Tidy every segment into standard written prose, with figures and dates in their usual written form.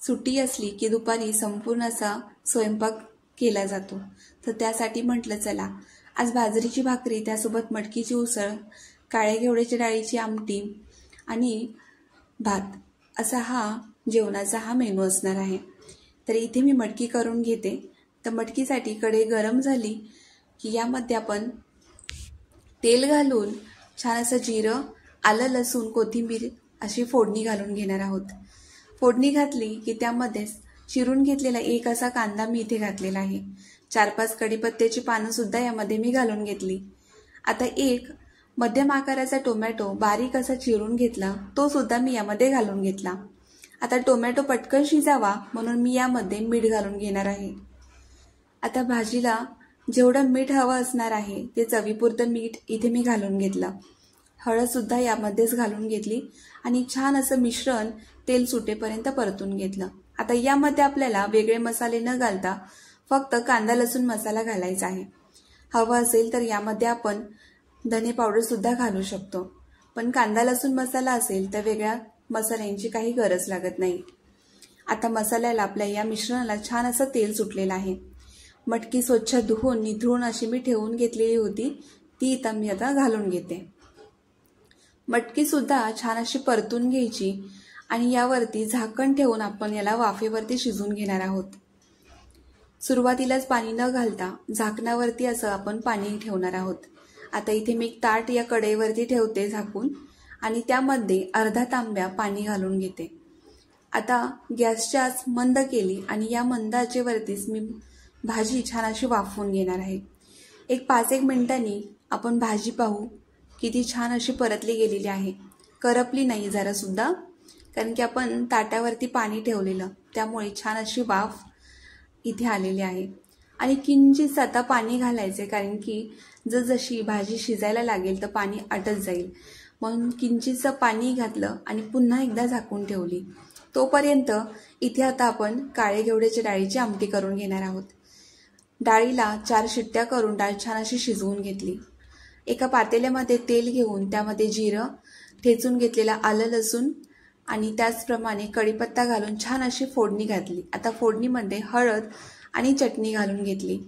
सुट्टी असली की दुपारी संपूर्ण असा स्वयंपाक केला जातो। तर त्यासाठी म्हटलं चला आज बाजरीची भाकरी, त्यासोबत मटकीची उसळ, काळ्या घेवड्याच्या डाळीची आमटी आणि भात असा हा जेवणाचा हा मेनू असणार आहे। तर इथे मी मटकी करून घेते। तर मटकीसाठी कढई गरम झाली की यामध्ये आपण तेल घालून छान असं जिरं, आलं, लसूण, कोथिंबीर अशी फोडणी घालून घेणार आहोत। फोडणी घातली की त्यामध्ये चिरून घेतलेला एक असा कांदा मी इथे घातलेला आहे। 4-5 कढीपत्त्याची पानं सुद्धा यामध्ये मी घालून घेतली। आता एक मध्यम आकाराचा टोमॅटो बारीक असा चिरून घेतला, तो सुद्धा मी यामध्ये घालून घेतला। आता टोमॅटो पटकन शिजावा म्हणून मी यामध्ये मीठ घालून घेणार आहे। आता भाजीला जेवढं मीठ हवं असणार आहे ते चवीपुरतं मीठ इथे मी घालून घेतलं। हळद सुद्धा यामध्येच घालून घेतली आणि छान असं मिश्रण तेल सुटेपर्यंत परतून घेतलं। आता यामध्ये आपल्याला वेगळे मसाले न घालता फक्त कांदा लसूण मसाला घालायचा आहे। हवं असेल तर यामध्ये आपण धने पावडर सुद्धा घालू शकतो, पण कांदा लसूण मसाला असेल तर वेगळ्या मसाल्यांची काही गरज लागत नाही। आता मसाल्याला आपल्या या मिश्रणाला छान असं तेल सुटलेलं आहे। मटकी स्वच्छ धुवून निथळून अशी मी ठेवून घेतलेली होती, ती इथं मी आता घालून घेते। मटकी सुद्धा छान अशी परतून घ्यायची आणि यावरती झाकण ठेवून आपण याला वाफेवरती शिजवून घेणार आहोत। सुरुवातीलाच पाणी न घालता झाकणावरती असं आपण पाणी ठेवणार आहोत। आता इथे मी एक ताट या कढईवरती ठेवते झाकून आणि त्यामध्ये अर्धा तांब्या पाणी घालून घेते। आता गॅसची आच मंद केली आणि या मंद आचेवरतीच मी भाजी छान अशी वाफवून घेणार आहे। एक 5-1 मिनिटांनी आपण भाजी पाहू किती छान अशी परतली गेलेली आहे, करपली नाही जरा सुद्धा, कारण की आपण ताटावरती पाणी ठेवलेलं त्यामुळे छान अशी वाफ इथे आलेली आहे। आणि किंचित आता पाणी घालायचे, कारण की जसजशी भाजी शिजायला लागेल तर पाणी आटत जाईल, म्हणून किंचितचं पाणी घातलं आणि पुन्हा एकदा झाकून ठेवली। तोपर्यंत इथे आता आपण काळ्या घेवड्याच्या डाळीची आमटी करून घेणार आहोत। डाळीला 4 शिट्ट्या करून डाळ छान अशी शिजवून घेतली। एका पातेल्यामध्ये तेल घेऊन त्यामध्ये जिरं, ठेचून घेतलेला आलं लसूण आणि त्याचप्रमाणे कढीपत्ता घालून छान अशी फोडणी घातली। आता फोडणीमध्ये हळद आणि चटणी घालून घेतली।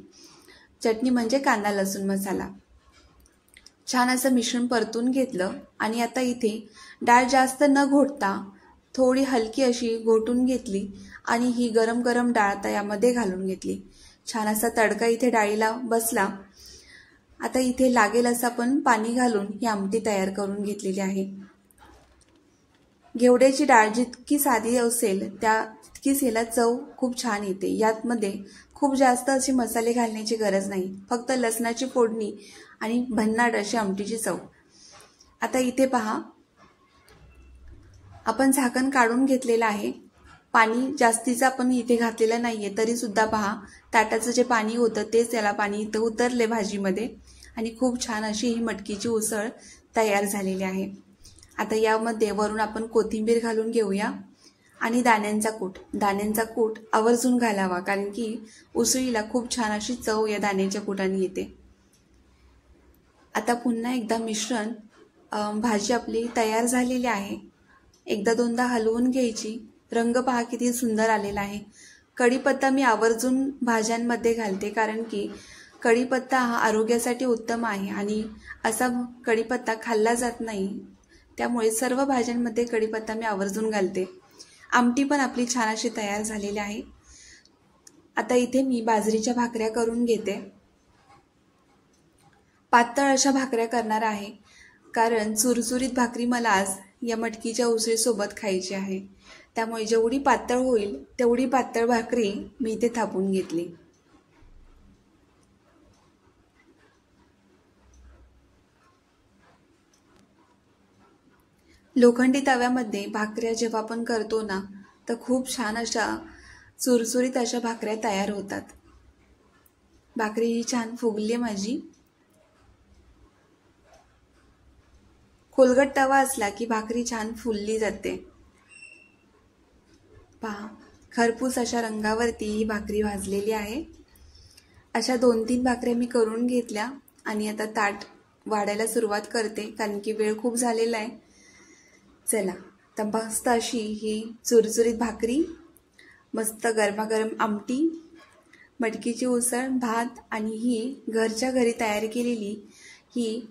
चटणी म्हणजे कांदा लसूण मसाला। छान असं मिश्रण परतून घेतलं आणि आता इथे डाळ जास्त न घोटता थोडी हलकी अशी घोटून घेतली आणि ही गरम गरम डाळ आता यामध्ये घालून घेतली। छान असा तडका इथे डाळीला बसला। आता इथे लागेल असं आपण पाणी घालून ही आमटी तयार करून घेतलेली आहे। घेवड्याची डाळ जितकी साधी असेल तितकीच याला चव खूप छान येते। यामध्ये खूप जास्त असे मसाले घालण्याची गरज नाही, फक्त लसणाची फोडणी आणि भन्नाट अशी आमटीची चव। आता इथे पहा, आपण झाकण काढून घेतलेलं आहे। पाणी जास्तीचं आपण इथे घातलेलं नाहीये, तरी सुद्धा पहा ताटाचं जे पाणी होतं तेच त्याला पाणी इथं उतरले भाजीमध्ये आणि खूप छान अशी ही मटकीची उसळ तयार झालेली आहे। आता यामध्ये वरून आपण कोथिंबीर घालून घेऊया आणि दाण्यांचा कूट आवर्जून घालावा, कारण की उसळीला खूप छान अशी चव या दाण्याच्या कुटाने येते। आता पुन्हा एकदा मिश्रण भाजी आपली तयार झालेली आहे। एकदा दोनदा हलवून घ्यायची। रंग पहा किती सुंदर आलेला आहे। कढीपत्ता मी आवर्जून भाज्यांमध्ये घालते, कारण की कढीपत्ता हा आरोग्यासाठी उत्तम आहे आणि असा कढीपत्ता खाल्ला जात नाही, त्यामुळे सर्व भाज्यांमध्ये कढीपत्ता मी आवर्जून घालते। आमटी पण आपली छान अशी तयार झालेली आहे। आता इथे मी बाजरीच्या भाकऱ्या करून घेते। पातळ अशा भाकऱ्या करणार आहे, कारण चुरचुरीत भाकरी मला आज या मटकीच्या उसळीसोबत खायची आहे। त्यामुळे जेवढी पातळ होईल तेवढी पातळ भाकरी मी इथे थापून घेतली। लोखंडी तव्यामध्ये भाकऱ्या जेव्हा आपण करतो ना, तर खूप छान अशा चुरचुरीत अशा भाकऱ्या तयार होतात। भाकरी ही छान फुगली माझी। खोलगट तवा असला की भाकरी छान फुलली जाते। पहा, खरपूस अशा रंगावरती ही भाकरी भाजलेली आहे। अशा 2-3 भाकऱ्या मी करून घेतल्या आणि आता ताट वाढायला सुरुवात करते, कारण की वेळ खूप झालेला आहे। चला, तर मस्त अशी ही चुरचुरीत भाकरी मस्त गरमागरम आमटी, मटकीची उसळ, भात आणि ही घरच्या घरी तयार केलेली ही